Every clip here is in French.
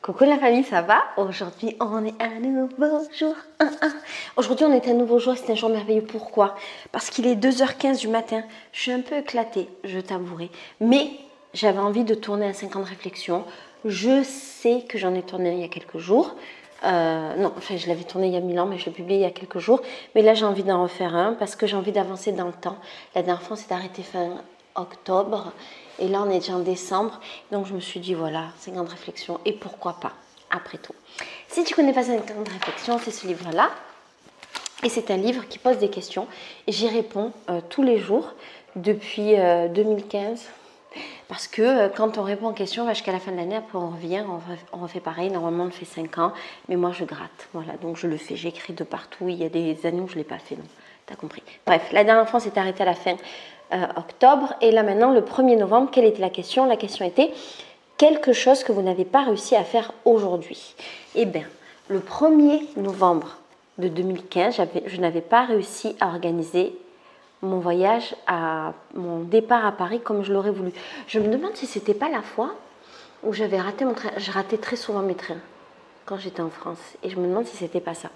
Coucou la famille, ça va? Aujourd'hui, on est un nouveau jour. Aujourd'hui, on est un nouveau jour, c'est un jour merveilleux. Pourquoi? Parce qu'il est 2h15 du matin. Je suis un peu éclatée, je t'avouerai. Mais j'avais envie de tourner un 50 réflexions. Je sais que j'en ai tourné il y a quelques jours. Non, enfin, je l'avais tourné il y a 1000 ans, mais je l'ai publié il y a quelques jours. Mais là, j'ai envie d'en refaire un parce que j'ai envie d'avancer dans le temps. La dernière fois, on s'est arrêté fin octobre. Et là, on est déjà en décembre. Donc, je me suis dit, voilà, 50 réflexions. Et pourquoi pas, après tout. Si tu connais pas 50 réflexions, c'est ce livre-là. Et c'est un livre qui pose des questions. Et j'y réponds tous les jours depuis 2015. Parce que quand on répond aux questions, jusqu'à la fin de l'année, après on revient, on refait pareil. Normalement, on le fait 5 ans. Mais moi, je gratte. Voilà, donc je le fais. J'écris de partout. Il y a des années où je ne l'ai pas fait. Donc, tu as compris. Bref, la dernière fois, on s'est arrêté à la fin octobre. Et là, maintenant, le 1er novembre, quelle était la question? La question était quelque chose que vous n'avez pas réussi à faire aujourd'hui. Eh bien, le 1er novembre de 2015, je n'avais pas réussi à organiser mon voyage, mon départ à Paris comme je l'aurais voulu. Je me demande si c'était pas la fois où j'avais raté mon train. Je ratais très souvent mes trains quand j'étais en France. Et je me demande si c'était pas ça.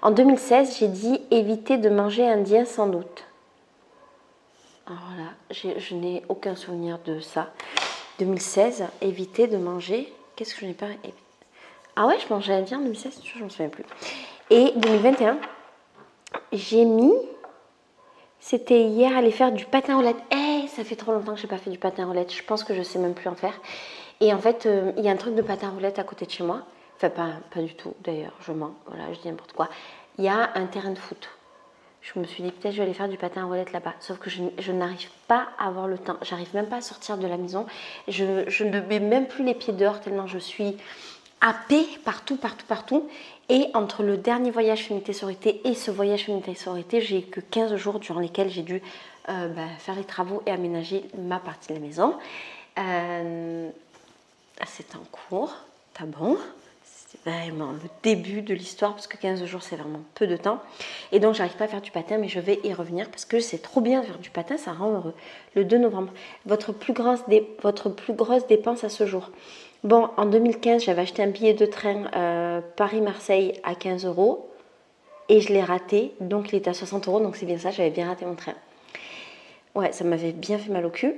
En 2016, j'ai dit éviter de manger indien sans doute. Alors là, je n'ai aucun souvenir de ça. 2016, éviter de manger. Qu'est-ce que je n'ai pas... Ah ouais, je mangeais indien en 2016, je ne me souviens plus. Et 2021, j'ai mis... C'était hier, aller faire du patin roulette. Ça fait trop longtemps que je n'ai pas fait du patin roulette. Je pense que je ne sais même plus en faire. Et en fait, il y a un truc de patin roulette à côté de chez moi. Enfin, pas du tout, d'ailleurs, je mens. Voilà, je dis n'importe quoi. Il y a un terrain de foot. Je me suis dit, peut-être je vais aller faire du patin roulette là-bas. Sauf que je n'arrive pas à avoir le temps. J'arrive même pas à sortir de la maison. Je ne mets même plus les pieds dehors tellement je suis happée partout. Et entre le dernier voyage Unité Sororité et ce voyage Unité Sororité, j'ai que 15 jours durant lesquels j'ai dû faire les travaux et aménager ma partie de la maison. C'est en cours, t'as bon. C'est vraiment le début de l'histoire parce que 15 jours, c'est vraiment peu de temps. Et donc, j'arrive pas à faire du patin, mais je vais y revenir parce que c'est trop bien de faire du patin, ça rend heureux. Le 2 novembre, votre plus grosse dépense à ce jour. Bon, en 2015, j'avais acheté un billet de train Paris-Marseille à 15 € et je l'ai raté. Donc, il était à 60 €, donc c'est bien ça, j'avais bien raté mon train. Ouais, ça m'avait bien fait mal au cul.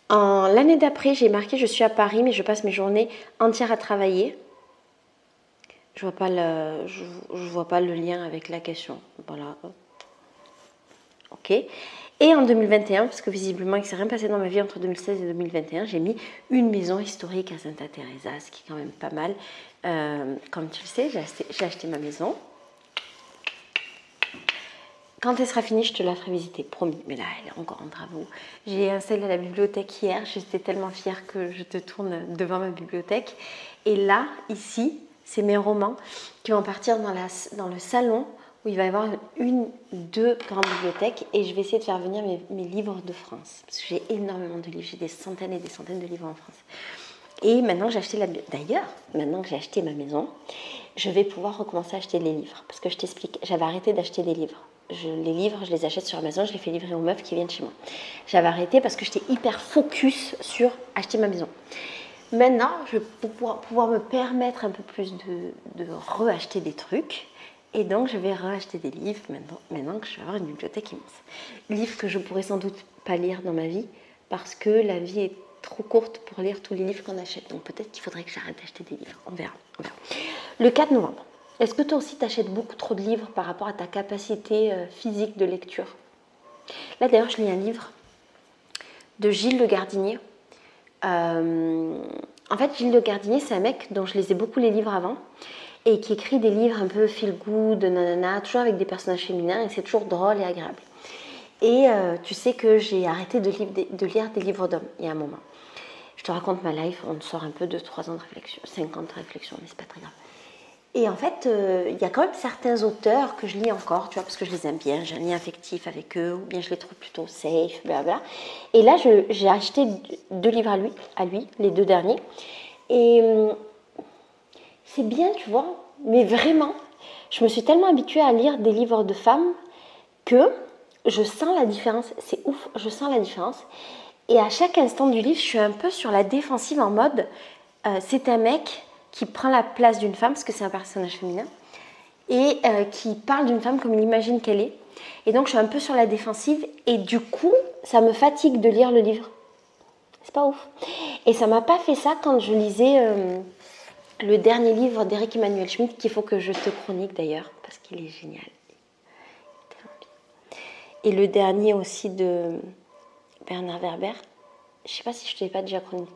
L'année d'après, j'ai marqué je suis à Paris, mais je passe mes journées entières à travailler. Je vois pas le lien avec la question. Voilà. Ok. Et en 2021, parce que visiblement il ne s'est rien passé dans ma vie entre 2016 et 2021, j'ai mis une maison historique à Santa Teresa, ce qui est quand même pas mal. Comme tu le sais, j'ai acheté ma maison. Quand elle sera finie, je te la ferai visiter, promis. Mais là, elle est encore en travaux. J'ai installé la bibliothèque hier. J'étais tellement fière que je te tourne devant ma bibliothèque. Et là, ici, c'est mes romans qui vont partir dans le salon où il va y avoir deux grandes bibliothèques. Et je vais essayer de faire venir mes livres de France. Parce que j'ai énormément de livres. J'ai des centaines et des centaines de livres en France. Et maintenant que j'ai acheté maintenant que j'ai acheté ma maison, je vais pouvoir recommencer à acheter les livres. Parce que je t'explique, j'avais arrêté d'acheter des livres. Les livres, je les achète sur Amazon, je les fais livrer aux meufs qui viennent chez moi. J'avais arrêté parce que j'étais hyper focus sur acheter ma maison. Maintenant, je vais pouvoir me permettre un peu plus de re-acheter des trucs. Et donc, je vais re-acheter des livres maintenant que je vais avoir une bibliothèque immense. Livres que je pourrais sans doute pas lire dans ma vie parce que la vie est trop courte pour lire tous les livres qu'on achète. Donc, peut-être qu'il faudrait que j'arrête d'acheter des livres. On verra. Le 4 novembre. Est-ce que toi aussi t'achètes beaucoup trop de livres par rapport à ta capacité physique de lecture? Là d'ailleurs je lis un livre de Gilles Le Gardinier. En fait Gilles Le Gardinier c'est un mec dont je lisais beaucoup les livres avant et qui écrit des livres un peu feel good, nanana, toujours avec des personnages féminins et c'est toujours drôle et agréable. Et tu sais que j'ai arrêté de lire des livres d'hommes il y a un moment. Je te raconte ma life, on sort un peu de 3 ans de réflexion, 50 réflexions, mais c'est pas très grave. Et en fait, il y a quand même certains auteurs que je lis encore, tu vois, parce que je les aime bien, j'ai un lien affectif avec eux, ou bien je les trouve plutôt safe, blablabla. Et là, j'ai acheté 2 livres à lui, les 2 derniers. Et c'est bien, tu vois, mais vraiment, je me suis tellement habituée à lire des livres de femmes que je sens la différence, c'est ouf, je sens la différence. Et à chaque instant du livre, je suis un peu sur la défensive en mode c'est un mec qui prend la place d'une femme, parce que c'est un personnage féminin, et qui parle d'une femme comme il imagine qu'elle est. Et donc je suis un peu sur la défensive, et du coup, ça me fatigue de lire le livre. C'est pas ouf. Et ça m'a pas fait ça quand je lisais le dernier livre d'Éric Emmanuel Schmitt, qu'il faut que je te chronique d'ailleurs, parce qu'il est génial. Et le dernier aussi de Bernard Werber. Je sais pas si je te l'ai pas déjà chroniqué.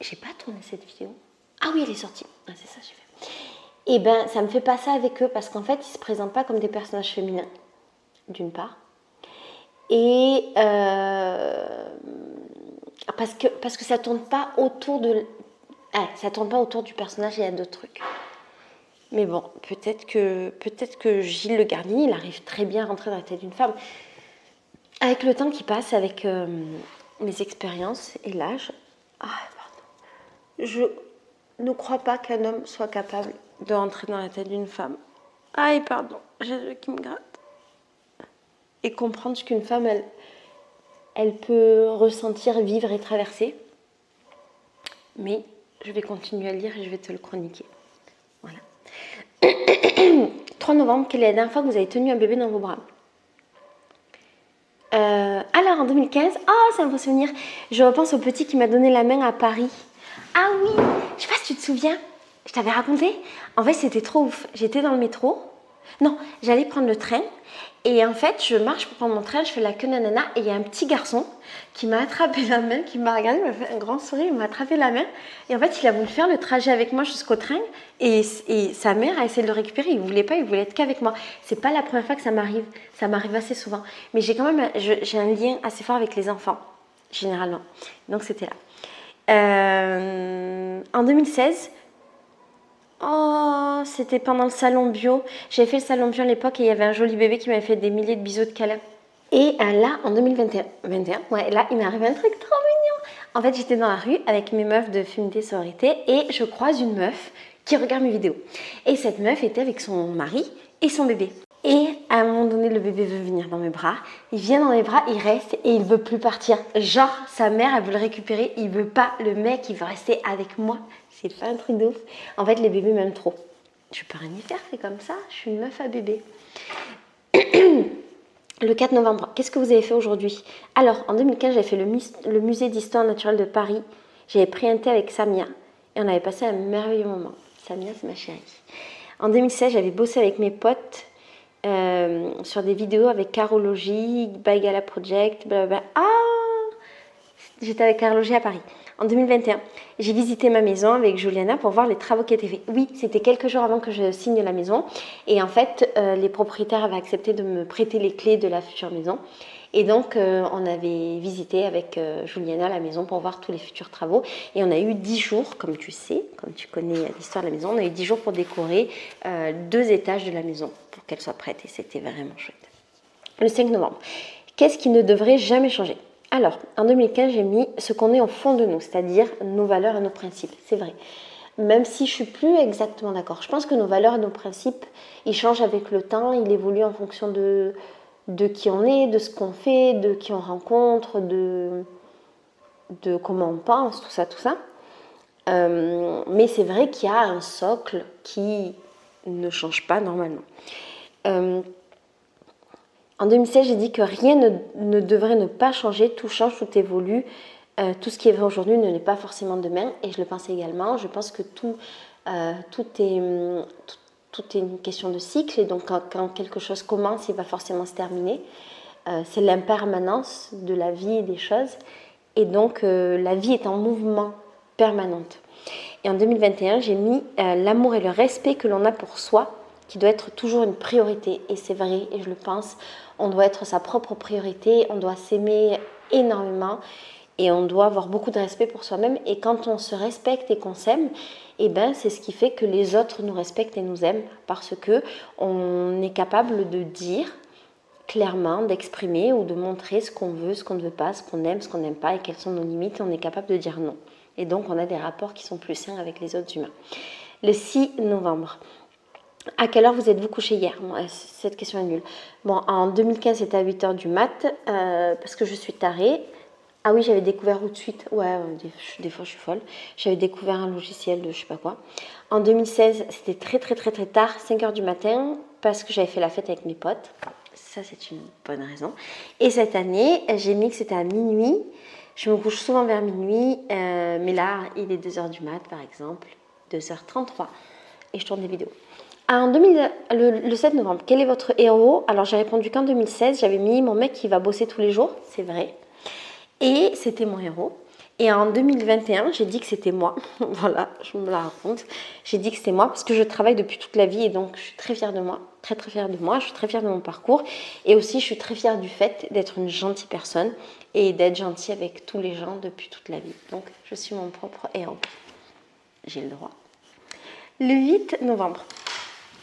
J'ai pas tourné cette vidéo. Ah oui, elle est sortie. Ah, c'est ça, j'ai fait. Et ben, ça me fait pas ça avec eux, parce qu'en fait, ils se présentent pas comme des personnages féminins, d'une part. Et parce que ça tourne pas autour de... ça tourne pas autour du personnage, il y a d'autres trucs. Mais bon, peut-être que Gilles Le Gardini, il arrive très bien à rentrer dans la tête d'une femme. Avec le temps qui passe, avec mes expériences et l'âge, je ne crois pas qu'un homme soit capable de rentrer dans la tête d'une femme. Aïe, pardon, j'ai le qui me gratte. Et comprendre ce qu'une femme, elle peut ressentir, vivre et traverser. Mais je vais continuer à lire et je vais te le chroniquer. Voilà. 3 novembre, quelle est la dernière fois que vous avez tenu un bébé dans vos bras? Alors, en 2015, c'est un beau souvenir. Je repense au petit qui m'a donné la main à Paris. Ah oui, je sais pas si tu te souviens, je t'avais raconté. En fait, c'était trop ouf. J'étais dans le métro. Non, j'allais prendre le train. Et en fait, je marche pour prendre mon train, je fais la queue nanana. Et il y a un petit garçon qui m'a attrapé la main, qui m'a regardé, il m'a fait un grand sourire, il m'a attrapé la main. Et en fait, il a voulu faire le trajet avec moi jusqu'au train. Et sa mère a essayé de le récupérer. Il voulait pas, il voulait être qu'avec moi. C'est pas la première fois que ça m'arrive. Ça m'arrive assez souvent. Mais j'ai quand même j'ai un lien assez fort avec les enfants, généralement. Donc c'était là. En 2016, c'était pendant le salon bio. J'avais fait le salon bio à l'époque et il y avait un joli bébé qui m'avait fait des milliers de bisous de câlins. Et là, en 2021, là, il m'est arrivé un truc trop mignon. En fait, j'étais dans la rue avec mes meufs de Fumité Sororité et je croise une meuf qui regarde mes vidéos. Et cette meuf était avec son mari et son bébé. Et à un moment donné, le bébé veut venir dans mes bras. Il vient dans mes bras, il reste et il veut plus partir. Genre, sa mère, elle veut le récupérer. Il veut pas. Le mec, il veut rester avec moi. C'est pas un truc de ouf. En fait, les bébés m'aiment trop. Je peux rien y faire, c'est comme ça. Je suis une meuf à bébé. Le 4 novembre, qu'est-ce que vous avez fait aujourd'hui? Alors, en 2015, j'avais fait le musée d'histoire naturelle de Paris. J'avais pris un thé avec Samia et on avait passé un merveilleux moment. Samia, c'est ma chérie. En 2016, j'avais bossé avec mes potes sur des vidéos avec Carologie, By Gala Project, blablabla. J'étais avec Carologie à Paris. En 2021, j'ai visité ma maison avec Juliana pour voir les travaux qui étaient faits. Oui, c'était quelques jours avant que je signe la maison. Et en fait, les propriétaires avaient accepté de me prêter les clés de la future maison. Et donc, on avait visité avec Juliana la maison pour voir tous les futurs travaux. Et on a eu 10 jours, comme tu sais, comme tu connais l'histoire de la maison, on a eu 10 jours pour décorer 2 étages de la maison pour qu'elle soit prête. Et c'était vraiment chouette. Le 5 novembre, qu'est-ce qui ne devrait jamais changer? Alors, en 2015, j'ai mis ce qu'on est au fond de nous, c'est-à-dire nos valeurs et nos principes. C'est vrai. Même si je ne suis plus exactement d'accord. Je pense que nos valeurs et nos principes, ils changent avec le temps, ils évoluent en fonction de qui on est, de ce qu'on fait, de qui on rencontre, de comment on pense, tout ça. Mais c'est vrai qu'il y a un socle qui ne change pas normalement. En 2016, j'ai dit que rien ne devrait ne pas changer, tout change, tout évolue. Tout ce qui est vrai aujourd'hui ne l'est pas forcément demain, et je le pense également. Je pense que tout est une question de cycle, et donc quand quelque chose commence, il va forcément se terminer. C'est l'impermanence de la vie et des choses, et donc la vie est en mouvement permanente. Et en 2021, j'ai mis l'amour et le respect que l'on a pour soi, qui doit être toujours une priorité, et c'est vrai, et je le pense, on doit être sa propre priorité, on doit s'aimer énormément, et on doit avoir beaucoup de respect pour soi-même, et quand on se respecte et qu'on s'aime, eh ben, c'est ce qui fait que les autres nous respectent et nous aiment, parce que on est capable de dire clairement, d'exprimer ou de montrer ce qu'on veut, ce qu'on ne veut pas, ce qu'on aime, ce qu'on n'aime pas, et quelles sont nos limites, et on est capable de dire non. Et donc on a des rapports qui sont plus sains avec les autres humains. Le 6 novembre. À quelle heure vous êtes-vous couché hier? Cette question est nulle. Bon, en 2015, c'était à 8h du mat, parce que je suis tarée. Ah oui, j'avais découvert tout de suite, des fois je suis folle, j'avais découvert un logiciel de je sais pas quoi. En 2016, c'était très tard, 5 heures du matin, parce que j'avais fait la fête avec mes potes. Ça, c'est une bonne raison. Et cette année, j'ai mis que c'était à minuit. Je me couche souvent vers minuit, mais là, il est 2 heures du mat, par exemple, 2h33, et je tourne des vidéos. Le 7 novembre, quel est votre héros? Alors, j'ai répondu qu'en 2016, j'avais mis mon mec qui va bosser tous les jours, c'est vrai. Et c'était mon héros. Et en 2021, j'ai dit que c'était moi. Voilà, je me la raconte. J'ai dit que c'était moi parce que je travaille depuis toute la vie et donc je suis très fière de moi. Très fière de moi. Je suis très fière de mon parcours. Et aussi, je suis très fière du fait d'être une gentille personne et d'être gentille avec tous les gens depuis toute la vie. Donc, je suis mon propre héros. J'ai le droit. Le 8 novembre.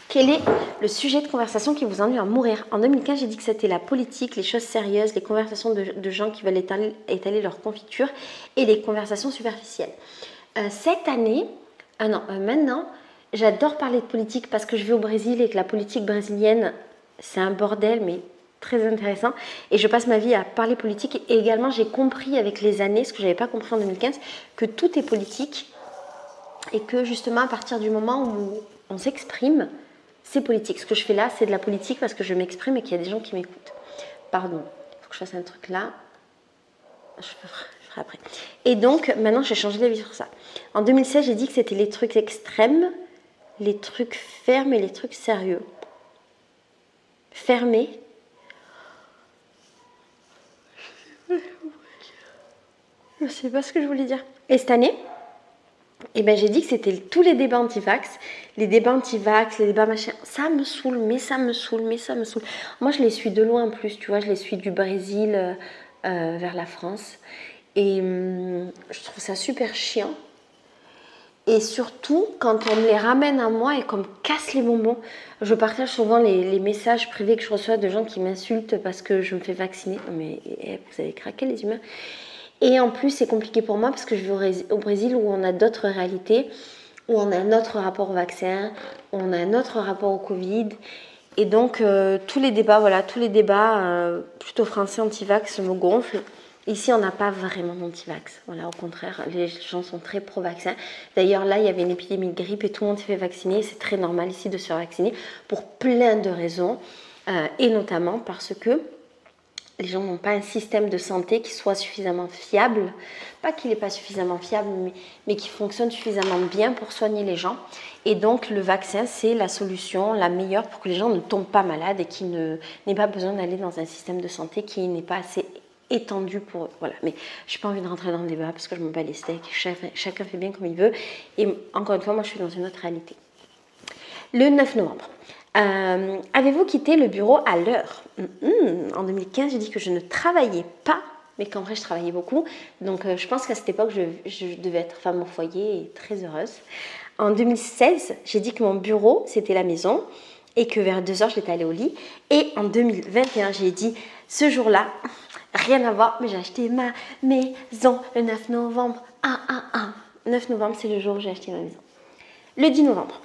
Quel est le sujet de conversation qui vous ennuie à mourir? En 2015, j'ai dit que c'était la politique, les choses sérieuses, les conversations de gens qui veulent étaler leur confiture et les conversations superficielles. Cette année, maintenant, j'adore parler de politique parce que je vais au Brésil et que la politique brésilienne, c'est un bordel, mais très intéressant. Et je passe ma vie à parler politique. Et également, j'ai compris avec les années, ce que je n'avais pas compris en 2015, que tout est politique et que justement, à partir du moment où on s'exprime, c'est politique. Ce que je fais là, c'est de la politique parce que je m'exprime et qu'il y a des gens qui m'écoutent. Pardon, il faut que je fasse un truc là. Je ferai après. Et donc, maintenant, j'ai changé d'avis sur ça. En 2016, j'ai dit que c'était les trucs extrêmes, les trucs fermes et les trucs sérieux. Fermés. Je ne sais pas ce que je voulais dire. Et cette année, eh ben, j'ai dit que c'était tous les débats anti-vax, les débats anti-vax, les débats machin. Ça me saoule, mais ça me saoule, mais ça me saoule. Moi, je les suis de loin en plus, tu vois, je les suis du Brésil vers la France. Et je trouve ça super chiant. Et surtout, quand on me les ramène à moi et qu'on me casse les bonbons, je partage souvent les messages privés que je reçois de gens qui m'insultent parce que je me fais vacciner. Mais vous avez craqué les humains. Et en plus, c'est compliqué pour moi parce que je vais au Brésil où on a d'autres réalités, où on a un autre rapport au vaccin, où on a un autre rapport au Covid. Et donc, tous les débats plutôt français anti-vax me gonflent. Ici, on n'a pas vraiment d'anti-vax. Voilà, au contraire, les gens sont très pro-vaccin. D'ailleurs, là, il y avait une épidémie de grippe et tout le monde s'est fait vacciner. C'est très normal ici de se faire vacciner pour plein de raisons. Et notamment parce que les gens n'ont pas un système de santé qui soit suffisamment fiable. Pas qu'il n'est pas suffisamment fiable, mais qui fonctionne suffisamment bien pour soigner les gens. Et donc, le vaccin, c'est la solution la meilleure pour que les gens ne tombent pas malades et qu'ils n'aient pas besoin d'aller dans un système de santé qui n'est pas assez étendu pour eux. Voilà. Mais je n'ai pas envie de rentrer dans le débat parce que je m'en bats les steaks. Chacun fait bien comme il veut. Et encore une fois, moi, je suis dans une autre réalité. Le 9 novembre. Avez-vous quitté le bureau à l'heure? En 2015, j'ai dit que je ne travaillais pas, mais qu'en vrai, je travaillais beaucoup. Donc, je pense qu'à cette époque, je devais être femme au foyer et très heureuse. En 2016, j'ai dit que mon bureau, c'était la maison et que vers 2 heures, j'étais allée au lit. Et en 2021, j'ai dit, ce jour-là, rien à voir, mais j'ai acheté ma maison le 9 novembre. 9 novembre, c'est le jour où j'ai acheté ma maison. Le 10 novembre.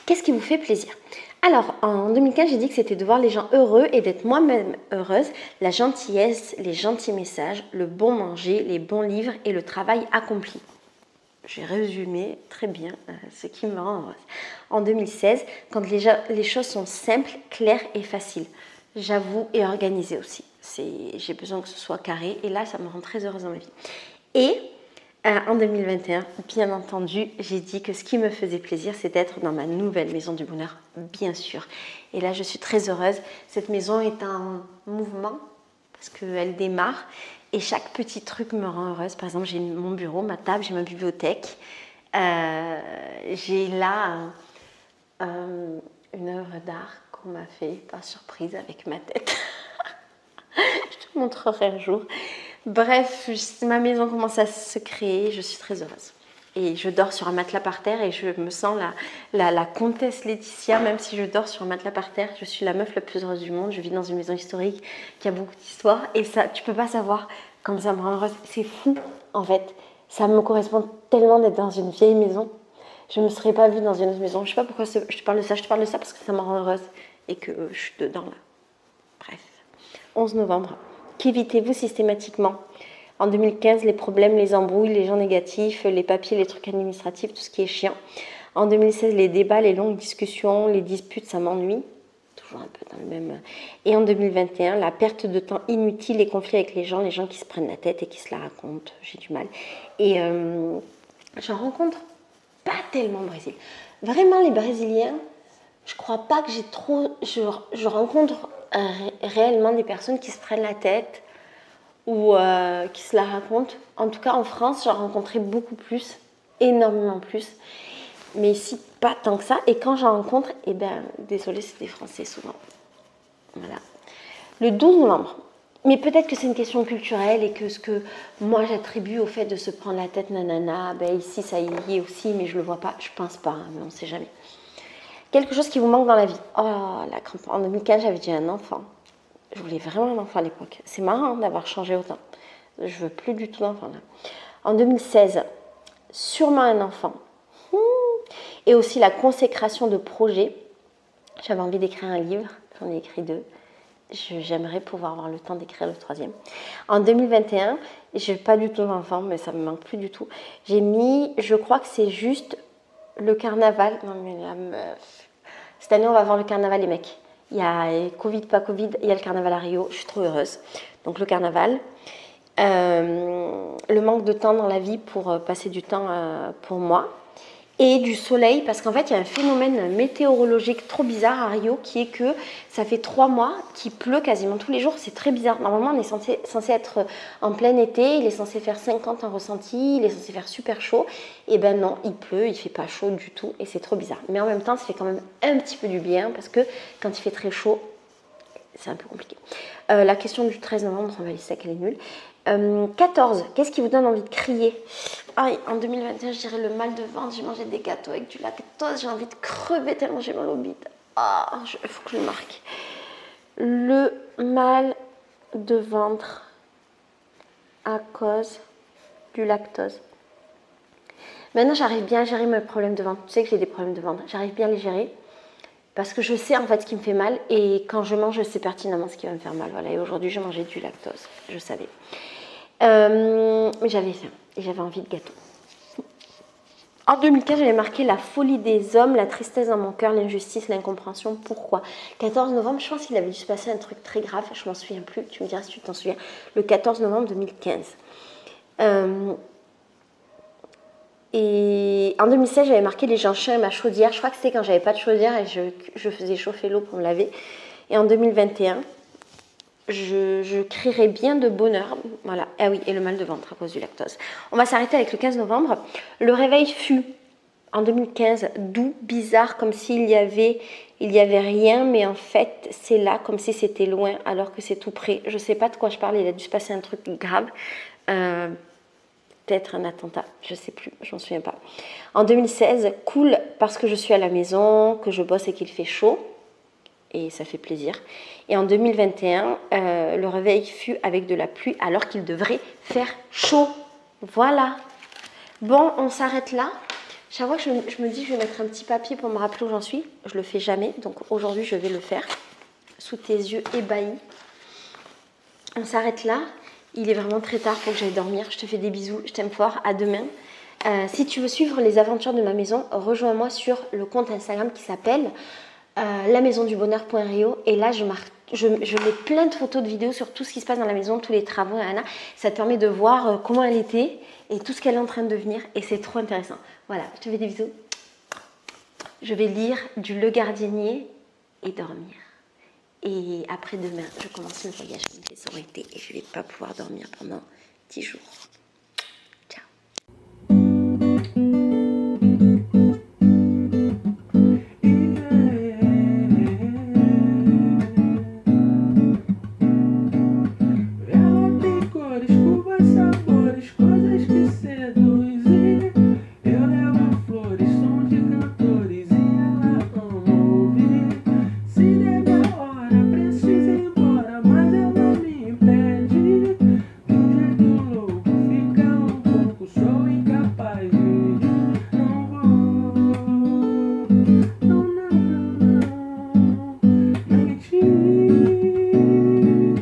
Qu'est-ce qui vous fait plaisir? Alors, en 2015, j'ai dit que c'était de voir les gens heureux et d'être moi-même heureuse, la gentillesse, les gentils messages, le bon manger, les bons livres et le travail accompli. J'ai résumé très bien ce qui me rend heureuse. En 2016, quand les choses sont simples, claires et faciles, j'avoue, et organisées aussi. J'ai besoin que ce soit carré et là, ça me rend très heureuse dans ma vie. Et en 2021, bien entendu, j'ai dit que ce qui me faisait plaisir, c'est d'être dans ma nouvelle maison du bonheur, bien sûr. Et là, je suis très heureuse. Cette maison est en mouvement parce qu'elle démarre et chaque petit truc me rend heureuse. Par exemple, j'ai mon bureau, ma table, j'ai ma bibliothèque. J'ai là une œuvre d'art qu'on m'a fait par surprise avec ma tête. Je te montrerai un jour. Bref, ma maison commence à se créer, je suis très heureuse. Et je dors sur un matelas par terre et je me sens la comtesse Laetitia, même si je dors sur un matelas par terre. Je suis la meuf la plus heureuse du monde, je vis dans une maison historique qui a beaucoup d'histoire. Et ça, tu peux pas savoir comme ça me rend heureuse. C'est fou, en fait. Ça me correspond tellement d'être dans une vieille maison. Je ne me serais pas vue dans une autre maison. Je sais pas pourquoi je te parle de ça. Je te parle de ça parce que ça me rend heureuse et que je suis dedans là. Bref. 11 novembre. Qu'évitez-vous systématiquement? En 2015, les problèmes, les embrouilles, les gens négatifs, les papiers, les trucs administratifs, tout ce qui est chiant. En 2016, les débats, les longues discussions, les disputes, ça m'ennuie. Toujours un peu dans le même. Et en 2021, la perte de temps inutile, les conflits avec les gens qui se prennent la tête et qui se la racontent. J'ai du mal. Et j'en rencontre pas tellement au Brésil. Vraiment, les Brésiliens, je crois pas que j'ai trop. Je rencontre réellement des personnes qui se prennent la tête ou qui se la racontent. En tout cas, en France, j'en rencontrais beaucoup plus, énormément plus. Mais ici, pas tant que ça. Et quand j'en rencontre, eh ben, désolé, c'est des Français souvent. Voilà. Le 12 novembre. Mais peut-être que c'est une question culturelle et que ce que moi j'attribue au fait de se prendre la tête, nanana, ben ici ça y est aussi, mais je le vois pas, je pense pas, hein, mais on sait jamais. Quelque chose qui vous manque dans la vie. Oh, la crampe. En 2015, j'avais déjà un enfant. Je voulais vraiment un enfant à l'époque. C'est marrant d'avoir changé autant. Je veux plus du tout d'enfant là. En 2016, sûrement un enfant. Et aussi la consécration de projets. J'avais envie d'écrire un livre, j'en ai écrit 2. J'aimerais pouvoir avoir le temps d'écrire le 3e. En 2021, je n'ai pas du tout d'enfant, mais ça me manque plus du tout. J'ai mis, je crois que c'est juste le carnaval. Non mais la meuf. Cette année, on va voir le carnaval, les mecs. Il y a Covid, pas Covid, il y a le carnaval à Rio. Je suis trop heureuse. Donc le carnaval. Le manque de temps dans la vie pour passer du temps pour moi. Et du soleil, parce qu'en fait, il y a un phénomène météorologique trop bizarre à Rio, qui est que ça fait 3 mois qu'il pleut quasiment tous les jours. C'est très bizarre. Normalement, on est censé être en plein été, il est censé faire 50 en ressenti, il est censé faire super chaud. Et ben non, il pleut, il fait pas chaud du tout, et c'est trop bizarre. Mais en même temps, ça fait quand même un petit peu du bien, parce que quand il fait très chaud, c'est un peu compliqué. La question du 13 novembre, on va laisser qu'elle est nulle. 14. Qu'est-ce qui vous donne envie de crier? En 2021, je dirais le mal de ventre. J'ai mangé des gâteaux avec du lactose. J'ai envie de crever tellement j'ai mal au bide. Il faut que je le marque. Le mal de ventre à cause du lactose. Maintenant, j'arrive bien à gérer mes problèmes de ventre. Tu sais que j'ai des problèmes de ventre. J'arrive bien à les gérer. Parce que je sais en fait ce qui me fait mal. Et quand je mange, je sais pertinemment ce qui va me faire mal. Voilà. Et aujourd'hui, je mangeais du lactose. Je savais. Mais j'avais faim et j'avais envie de gâteau. En 2015, j'avais marqué la folie des hommes, la tristesse dans mon cœur, l'injustice, l'incompréhension. Pourquoi? 14 novembre, je pense qu'il avait dû se passer un truc très grave. Je m'en souviens plus. Tu me diras si tu t'en souviens. Le 14 novembre 2015. Et en 2016, j'avais marqué les gens chiens et ma chaudière. Je crois que c'était quand j'avais pas de chaudière et je faisais chauffer l'eau pour me laver. Et en 2021, je crierais bien de bonheur. Voilà. Ah oui, et le mal de ventre à cause du lactose. On va s'arrêter avec le 15 novembre. Le réveil fut en 2015 doux, bizarre, comme s'il y avait rien, mais en fait, c'est là, comme si c'était loin, alors que c'est tout près. Je sais pas de quoi je parle, il a dû se passer un truc grave. Peut-être un attentat, je sais plus, je m'en souviens pas. En 2016, cool, parce que je suis à la maison, que je bosse et qu'il fait chaud. Et ça fait plaisir. Et en 2021, le réveil fut avec de la pluie alors qu'il devrait faire chaud. Voilà. Bon, on s'arrête là. Chaque fois que je me dis je vais mettre un petit papier pour me rappeler où j'en suis, je le fais jamais. Donc aujourd'hui, je vais le faire sous tes yeux ébahis. On s'arrête là. Il est vraiment très tard, il faut que j'aille dormir. Je te fais des bisous, je t'aime fort. À demain. Si tu veux suivre les aventures de ma maison, rejoins-moi sur le compte Instagram qui s'appelle lamaisondubonheur.rio et là je mets plein de photos de vidéos sur tout ce qui se passe dans la maison, tous les travaux, ça te permet de voir comment elle était et tout ce qu'elle est en train de devenir et c'est trop intéressant. Voilà, je te fais des bisous. Je vais lire du Le Gardinier et dormir. Et après demain, je commence le voyage avec les sororités et je ne vais pas pouvoir dormir pendant 10 jours. Ciao. Ela tem cores, curvas,